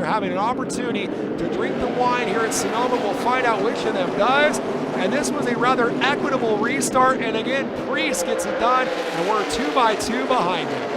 they're having an opportunity to drink the wine here at Sonoma. We'll find out which of them does. And this was a rather equitable restart. And again, Priest gets it done, and we're 2 by 2 behind him.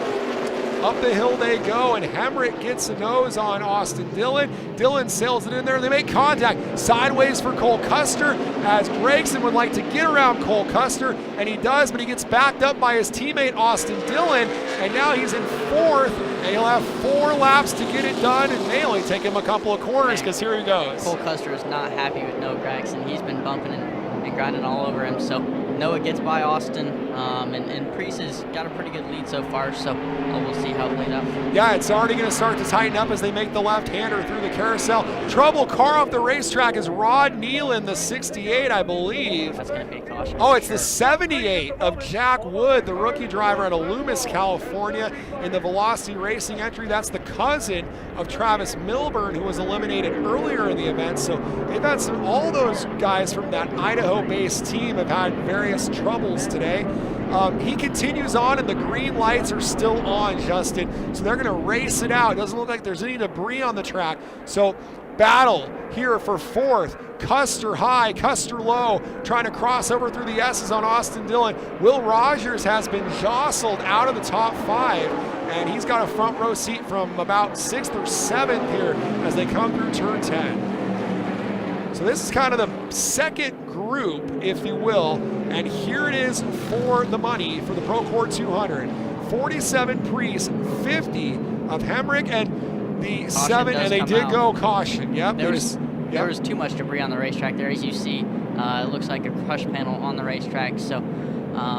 Up the hill they go, and Hemrick gets a nose on Austin Dillon. Dillon sails it in there. They make contact sideways for Cole Custer, as Gregson would like to get around Cole Custer, and he does, but he gets backed up by his teammate Austin Dillon, and now he's in 4th, and he'll have 4 laps to get it done, and may only take him a couple of corners, because here he goes. Cole Custer is not happy with Noah Gregson. He's been bumping and grinding all over him, so Noah gets by Austin, and Priest has got a pretty good lead so far, so we'll see how it plays out. Yeah, it's already going to start to tighten up as they make the left-hander through the carousel. Trouble car off the racetrack is Rod Nealon, the 68, I believe. That's going to be a caution. Oh, it's the 78 of Jack Wood, the rookie driver out of Loomis, California, in the Velocity Racing entry. That's the cousin of Travis Milburn, who was eliminated earlier in the event. So they've had all those guys from that Idaho-based team have had various troubles today. He continues on, and the green lights are still on, Justin. So they're going to race it out. It doesn't look like there's any debris on the track. So battle here for 4th. Custer high, Custer low, trying to cross over through the S's on Austin Dillon. Will Rogers has been jostled out of the top 5, and he's got a front row seat from about 6th or 7th here as they come through turn 10. So this is kind of the second group, if you will, and here it is for the money for the Procore 200. 47 Priest, 50 of Hemrick, and the caution 7, and they did go caution. Yep. There was too much debris on the racetrack there, as you see. It looks like a crush panel on the racetrack, so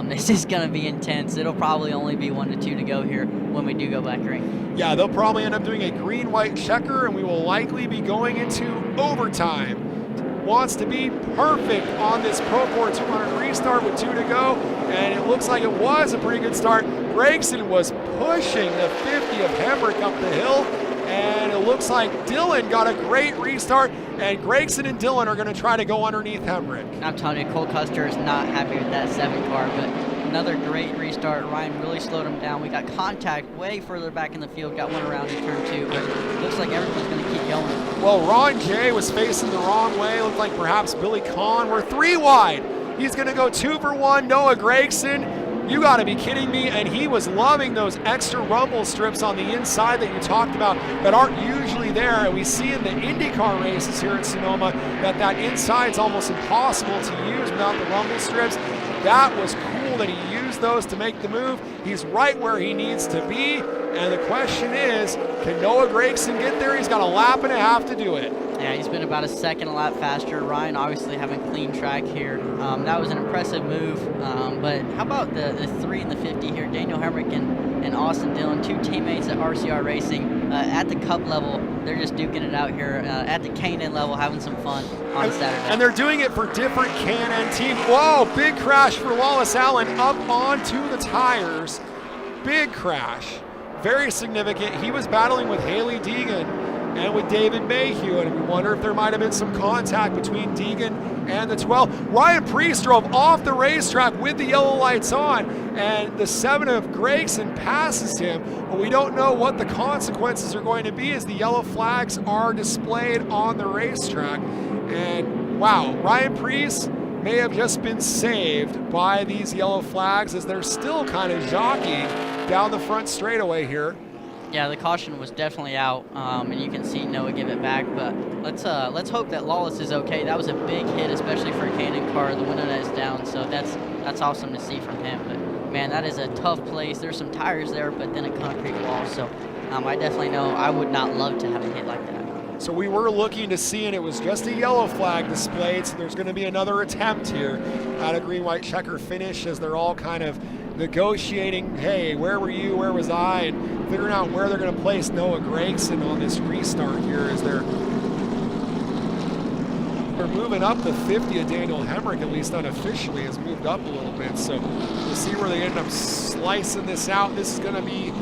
this is going to be intense. It'll probably only be 1 to 2 to go here when we do go back ring. Yeah, they'll probably end up doing a green-white checker, and we will likely be going into overtime. Wants to be perfect on this Procore 200 restart with 2 to go, and it looks like it was a pretty good start. Gregson was pushing the 50 of Hemrick up the hill, and it looks like Dillon got a great restart, and Gregson and Dillon are going to try to go underneath Hemrick. I'm telling you, Cole Custer is not happy with that 7 car, but another great restart. Ryan really slowed him down. We got contact way further back in the field, got one around in turn 2, but it looks like everyone's going to keep going. Well, Ron J was facing the wrong way. Looked like perhaps Billy Kahn. We're 3 wide. He's going to go 2 for 1. Noah Gregson, you got to be kidding me. And he was loving those extra rumble strips on the inside that you talked about that aren't usually there. And we see in the IndyCar races here at Sonoma that inside's almost impossible to use without the rumble strips. That was cool that he used those to make the move. He's right where he needs to be. And the question is, can Noah Gregson get there? He's got a lap and a half to do it. Yeah, he's been about a second a lap faster. Ryan obviously having clean track here. That was an impressive move. But how about the 3 and the 50 here? Daniel Hemrick and Austin Dillon, 2 teammates at RCR Racing. At the Cup level, they're just duking it out here. At the K&N level, having some fun on Saturday. And they're doing it for different K&N teams. Whoa, big crash for Wallace Allen up onto the tires. Big crash. Very significant. He was battling with Haley Deegan and with David Mayhew, and we wonder if there might have been some contact between Deegan and the 12. Ryan Priest drove off the racetrack with the yellow lights on, and the 7 of Gregson passes him, but we don't know what the consequences are going to be as the yellow flags are displayed on the racetrack. And wow, Ryan Priest may have just been saved by these yellow flags as they're still kind of jockeying down the front straightaway here. Yeah, the caution was definitely out, and you can see Noah give it back. But let's hope that Lawless is okay. That was a big hit, especially for a K&N car. The window net is down, so that's awesome to see from him. But man, that is a tough place. There's some tires there, but then a concrete wall. So I definitely know I would not love to have a hit like that. So we were looking to see, and it was just a yellow flag displayed. So there's going to be another attempt here at a green-white checker finish as they're all kind of negotiating, hey, where were you, where was I, and figuring out where they're going to place Noah Gregson on this restart here as they're moving up the 50 of Daniel Hemrick, at least unofficially, has moved up a little bit. So we'll see where they end up slicing this out. This is going to be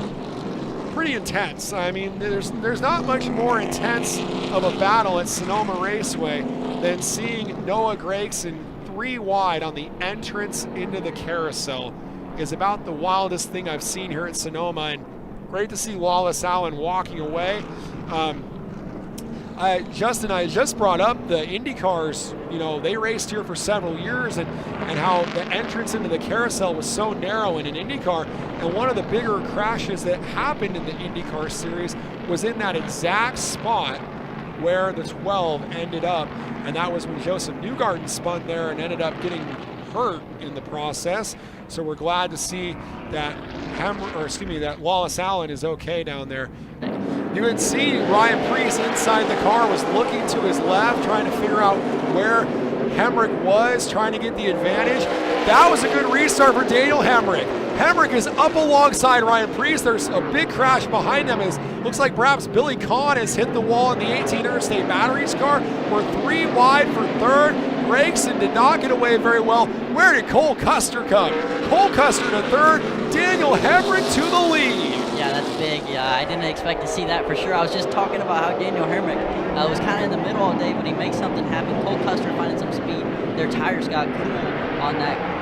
pretty intense. I mean, there's not much more intense of a battle at Sonoma Raceway than seeing Noah Gregson 3 wide on the entrance into the carousel. Is about the wildest thing I've seen here at Sonoma, and great to see Wallace Allen walking away. Justin, I just brought up the Indy cars. You know, they raced here for several years, and how the entrance into the carousel was so narrow in an Indy car. And one of the bigger crashes that happened in the IndyCar series was in that exact spot where the 12 ended up, and that was when Joseph Newgarden spun there and ended up getting hurt in the process. So we're glad to see that that Wallace Allen is okay down there. You can see Ryan Preece inside the car was looking to his left, trying to figure out where Hemrick was, trying to get the advantage. That was a good restart for Daniel Hemrick. Hemrick is up alongside Ryan Preece. There's a big crash behind them. Looks like perhaps Billy Kahn has hit the wall in the 18 Interstate Batteries car. We're 3 wide for third. Gregson did not get away very well. Where did Cole Custer come? Cole Custer to third. Daniel Hemrick to the lead. Yeah, that's big. Yeah, I didn't expect to see that for sure. I was just talking about how Daniel Hemrick was kind of in the middle all day, but he makes something happen. Cole Custer finding some speed. Their tires got cool on that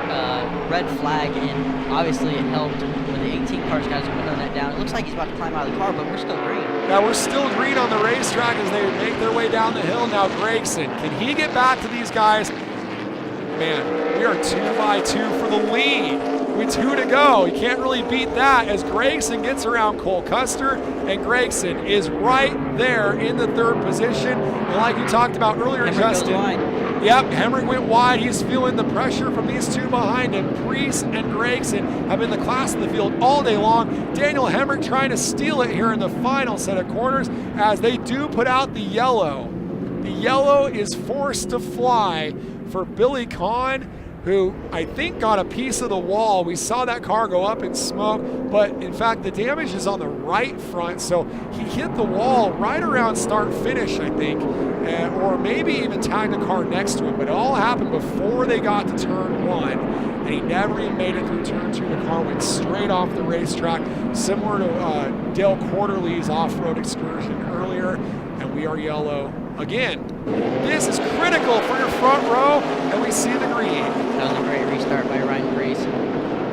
red flag, and obviously it helped when the 18 cars guys are windowing that down. It looks like he's about to climb out of the car, but we're still green. Yeah, we're still green on the racetrack as they make their way down the hill. Now Gregson, can he get back to these guys? Man, we are 2 by 2 for the lead. With 2 to go. You can't really beat that as Gregson gets around Cole Custer, and Gregson is right there in the third position. And like you talked about earlier, Hemrick Justin. goes wide. Yep, Hemrick went wide. He's feeling the pressure from these 2 behind him. Preece and Gregson have been the class of the field all day long. Daniel Hemrick trying to steal it here in the final set of corners as they do put out the yellow. The yellow is forced to fly for Billy Kahn, who I think got a piece of the wall. We saw that car go up in smoke, but in fact the damage is on the right front, so he hit the wall right around start finish, I think, or maybe even tagged the car next to him, but it all happened before they got to turn 1, and he never even made it through turn 2. The car went straight off the racetrack, similar to Dale Quarterly's off-road excursion earlier, and we are yellow again. This is critical for your front row, and we see the green. That was a great restart by Ryan Preece.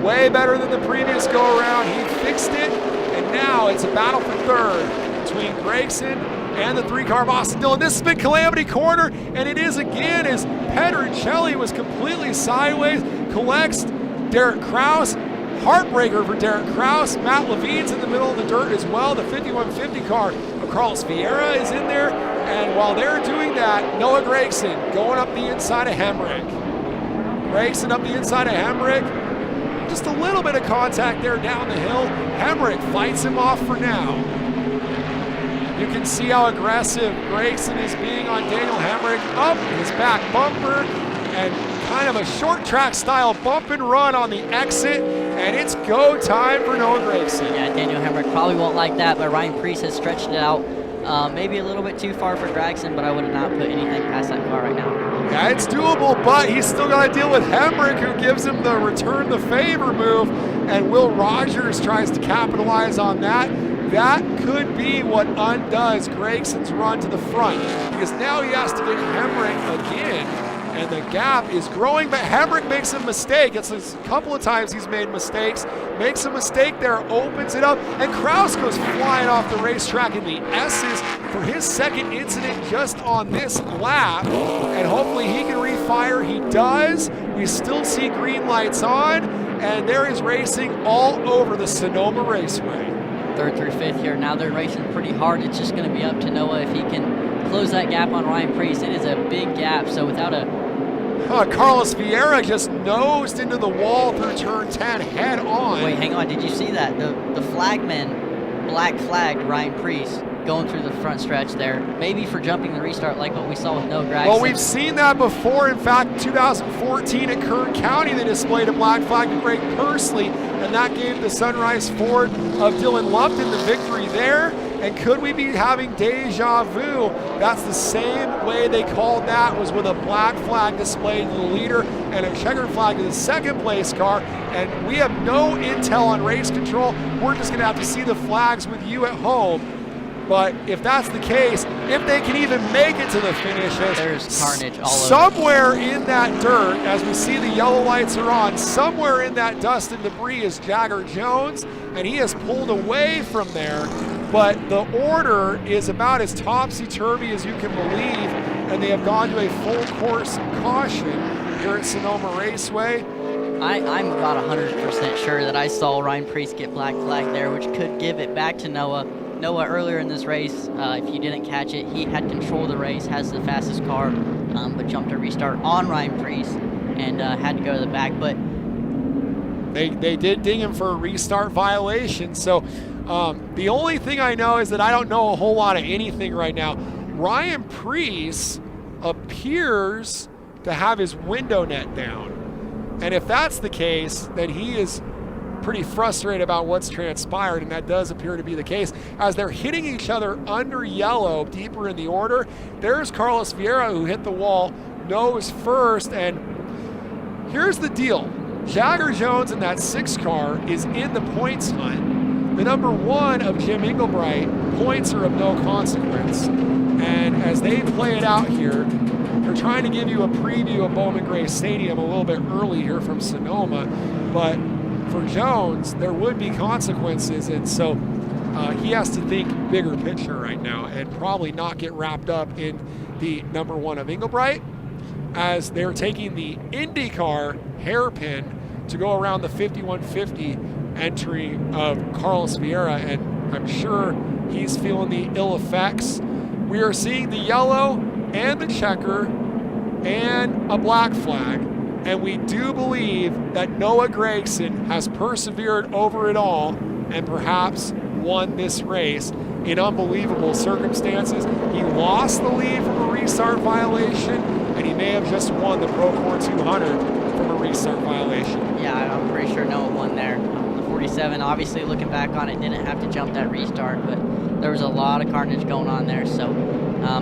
Way better than the previous go-around. He fixed it, and now it's a battle for third between Gregson and the 3-car Boston Dillon. This has been Calamity Corner, and it is again as Pedroncelli was completely sideways, collects Derek Kraus. Heartbreaker for Derek Kraus. Matt Levine's in the middle of the dirt as well. The 5150 car of Carlos Vieira is in there. And while they're doing that, Noah Gregson going up the inside of Hemrick. Gregson up the inside of Hemrick. Just a little bit of contact there down the hill. Hemrick fights him off for now. You can see how aggressive Gregson is being on Daniel Hemrick. Up his back bumper and kind of a short track style bump and run on the exit. And it's go time for Noah Gregson. Yeah, Daniel Hemrick probably won't like that, but Ryan Preece has stretched it out. Maybe a little bit too far for Gregson, but I would have not put anything past that car right now. Yeah, it's doable, but he's still got to deal with Hemrick, who gives him the return the favor move, and Will Rogers tries to capitalize on that. That could be what undoes Gregson's run to the front, because now he has to get Hemrick again, and the gap is growing, but Hemrick makes a mistake. It's a couple of times he's made mistakes. Makes a mistake there, opens it up, and Kraus goes flying off the racetrack in the S's for his second incident just on this lap, and hopefully he can refire. He does. We still see green lights on, and there is racing all over the Sonoma Raceway. Third through fifth here. Now they're racing pretty hard. It's just going to be up to Noah if he can close that gap on Ryan Preece. It is a big gap, so without a... Carlos Vieira just nosed into the wall through turn 10 head on. Wait, hang on. Did you see that? The flagman black flagged Ryan Preece going through the front stretch there. Maybe for jumping the restart like what we saw with Noah Gregson. Well, we've seen that before. In fact, 2014 at Kern County, they displayed a black flag to Greg Pursley, and that gave the Sunrise Ford of Dylan Lupton the victory there. And could we be having deja vu? That's the same way they called that, was with a black flag displayed to the leader and a checkered flag to the second place car. And we have no intel on race control. We're just gonna have to see the flags with you at home. But if that's the case, if they can even make it to the finish, there's carnage all over. Somewhere in that dirt, as we see the yellow lights are on, somewhere in that dust and debris is Jagger Jones, and he has pulled away from there. but the order is about as topsy-turvy as you can believe, and they have gone to a full course caution here at Sonoma Raceway. I'm about 100% sure that I saw Ryan Preece get black flag there, which could give it back to Noah. Noah, earlier in this race, if you didn't catch it, he had control of the race, has the fastest car, but jumped a restart on Ryan Preece and had to go to the back. But they did ding him for a restart violation. So the only thing I know is that I don't know a whole lot of anything right now. Ryan Preece appears to have his window net down. And if that's the case, then he is pretty frustrated about what's transpired, and that does appear to be the case. As they're hitting each other under yellow deeper in the order, there's Carlos Vieira, who hit the wall nose first. And here's the deal. Jagger Jones in that 6 car is in the points hunt. The number 1 of Jim Englebright, points are of no consequence. And as they play it out here, they're trying to give you a preview of Bowman Gray Stadium a little bit early here from Sonoma, but for Jones, there would be consequences, and so he has to think bigger picture right now and probably not get wrapped up in the number 1 of Englebright, as they're taking the IndyCar hairpin to go around the 5150 entry of Carlos Vieira, and I'm sure he's feeling the ill effects. We are seeing the yellow and the checker and a black flag, and we do believe that Noah Gragson has persevered over it all and perhaps won this race in unbelievable circumstances. He lost the lead from a restart violation, and he may have just won the Pro Core 200 from a restart violation. Yeah, I'm pretty sure Noah won there. The 47, obviously looking back on it, didn't have to jump that restart, but there was a lot of carnage going on there. So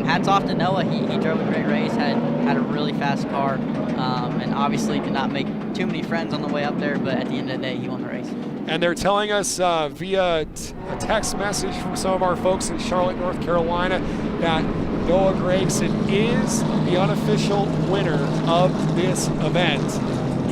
hats off to Noah. He drove a great race, had a really fast car, and obviously did not make too many friends on the way up there, but at the end of the day, he won the race. And they're telling us via a text message from some of our folks in Charlotte, North Carolina, that Noah Gragson is the unofficial winner of this event.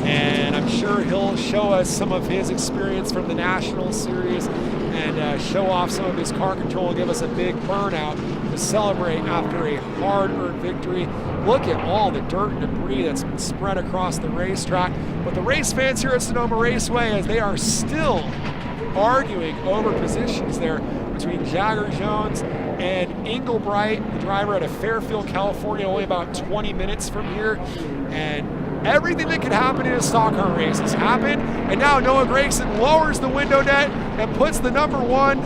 And I'm sure he'll show us some of his experience from the National Series and show off some of his car control and give us a big burnout to celebrate after a hard-earned victory. Look at all the dirt and debris that's been spread across the racetrack. But the race fans here at Sonoma Raceway, as they are still arguing over positions there between Jagger Jones and Englebright, the driver out of Fairfield, California, only about 20 minutes from here. And everything that could happen in a stock car race has happened, and now Noah Gragson lowers the window net and puts the number 1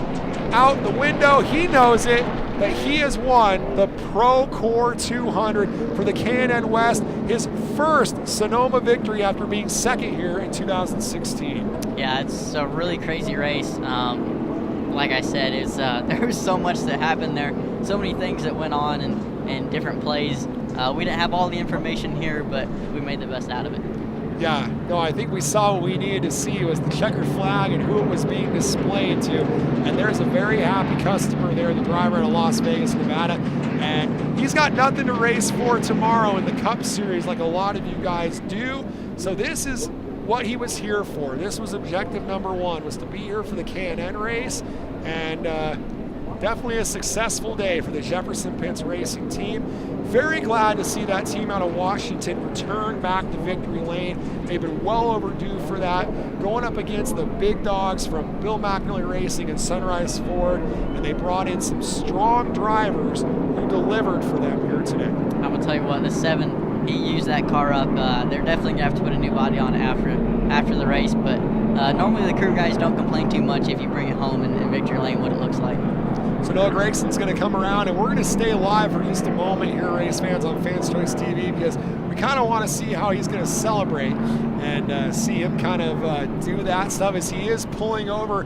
out the window. He knows it, that he has won the Pro Core 200 for the K&N West, his first Sonoma victory after being second here in 2016. Yeah, it's a really crazy race. Like I said, there was so much that happened there, so many things that went on and different plays. We didn't have all the information here, but we made the best out of it. Yeah, no, I think we saw what we needed to see was the checkered flag and who it was being displayed to. And there's a very happy customer there, the driver out of Las Vegas, Nevada. And he's got nothing to race for tomorrow in the Cup Series like a lot of you guys do. So this is what he was here for. This was objective number 1, was to be here for the K&N race. And definitely a successful day for the Jefferson Pitts Racing team. Very glad to see that team out of Washington return back to victory lane. They've been well overdue for that, going up against the big dogs from Bill McNally Racing and Sunrise Ford, and they brought in some strong drivers who delivered for them here today. I'm going to tell you what, the 7, he used that car up. They're definitely going to have to put a new body on after the race, but normally the crew guys don't complain too much if you bring it home in victory lane, what it looks like. So Noah Gragson's going to come around, and we're going to stay live for just a moment here, race fans, on Fans Choice TV, because we kind of want to see how he's going to celebrate and see him kind of do that stuff as he is pulling over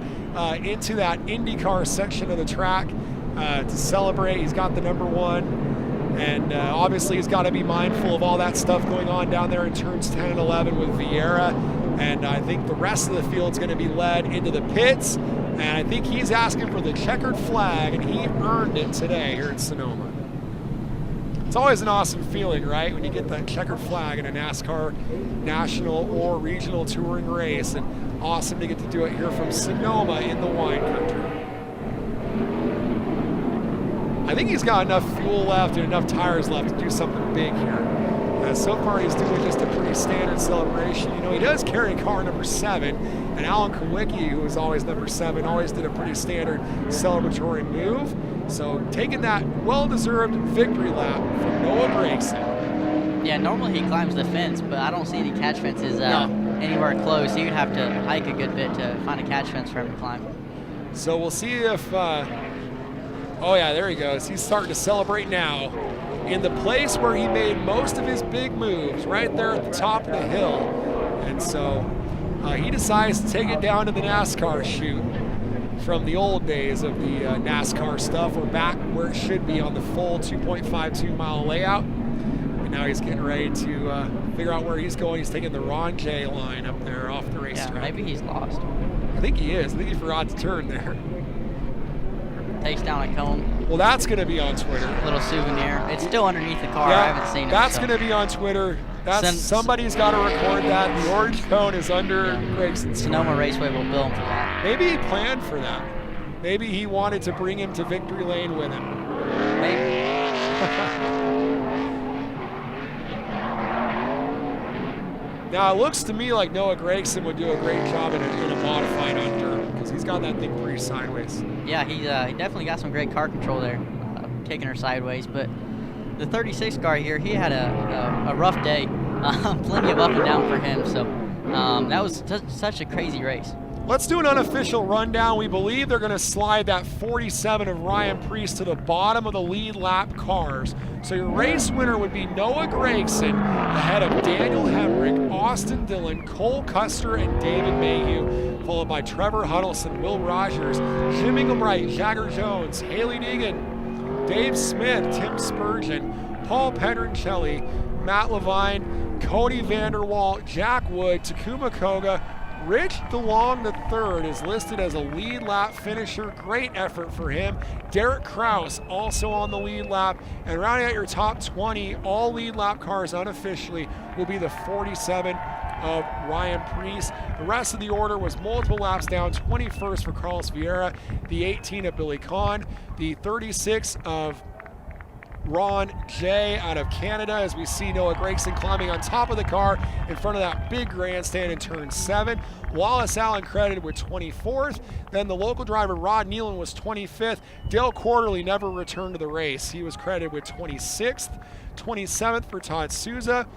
into that IndyCar section of the track to celebrate. He's got the number 1, and obviously he's got to be mindful of all that stuff going on down there in turns 10 and 11 with Vieira, and I think the rest of the field's going to be led into the pits. And I think he's asking for the checkered flag, and he earned it today here at Sonoma. It's always an awesome feeling, right, when you get that checkered flag in a NASCAR national or regional touring race, and awesome to get to do it here from Sonoma in the wine country. I think he's got enough fuel left and enough tires left to do something big here. So far, he's doing just a pretty standard celebration. You know, he does carry car number 7, and Alan Kowicki, who was always number 7, always did a pretty standard celebratory move. So taking that well-deserved victory lap from Noah Gragson. Yeah, normally he climbs the fence, but I don't see any catch fences anywhere close. He would have to hike a good bit to find a catch fence for him to climb. So we'll see if, oh yeah, there he goes. He's starting to celebrate now in the place where he made most of his big moves, right there at the top of the hill. And so he decides to take it down to the NASCAR chute from the old days of the NASCAR stuff. We're back where it should be on the full 2.52 mile layout. And now he's getting ready to figure out where he's going. He's taking the Ron J line up there off the racetrack. Yeah, maybe he's lost. I think he is. I think he forgot to turn there. Takes down a cone. Well, that's going to be on Twitter. Little souvenir. It's still underneath the car. Yeah, I haven't seen it. That's going to be on Twitter. Somebody's got to record that. The orange cone is under Gragson's Sonoma Raceway will bill him for that. Maybe he planned for that. Maybe he wanted to bring him to victory lane with him. Maybe. Now, it looks to me like Noah Gragson would do a great job in a modified on dirt because he's got that thing pretty sideways. Yeah, he definitely got some great car control there, taking her sideways. But the 36 car here, he had a rough day. Plenty of up and down for him. So that was such a crazy race. Let's do an unofficial rundown. We believe they're going to slide that 47 of Ryan Preece to the bottom of the lead lap cars. So your race winner would be Noah Gragson ahead of Daniel Hemrick, Austin Dillon, Cole Custer, and David Mayhew, followed by Trevor Huddleston, Will Rogers, Jim Inglebright, Jagger Jones, Haley Deegan, Dave Smith, Tim Spurgeon, Paul Pedroncelli, Matt Levine, Cody Vanderwalt, Jack Wood, Takuma Koga, Rich DeLong III is listed as a lead lap finisher. Great effort for him. Derek Kraus also on the lead lap. And rounding out your top 20, all lead lap cars unofficially, will be the 47 of Ryan Preece. The rest of the order was multiple laps down. 21st for Carlos Vieira, the 18 of Billy Kahn, the 36 of Ron J out of Canada, as we see Noah Gragson climbing on top of the car in front of that big grandstand in turn 7. Wallace Allen credited with 24th. Then the local driver Rod Nealon was 25th. Dale Quarterly never returned to the race. He was credited with 26th. 27th for Todd Souza.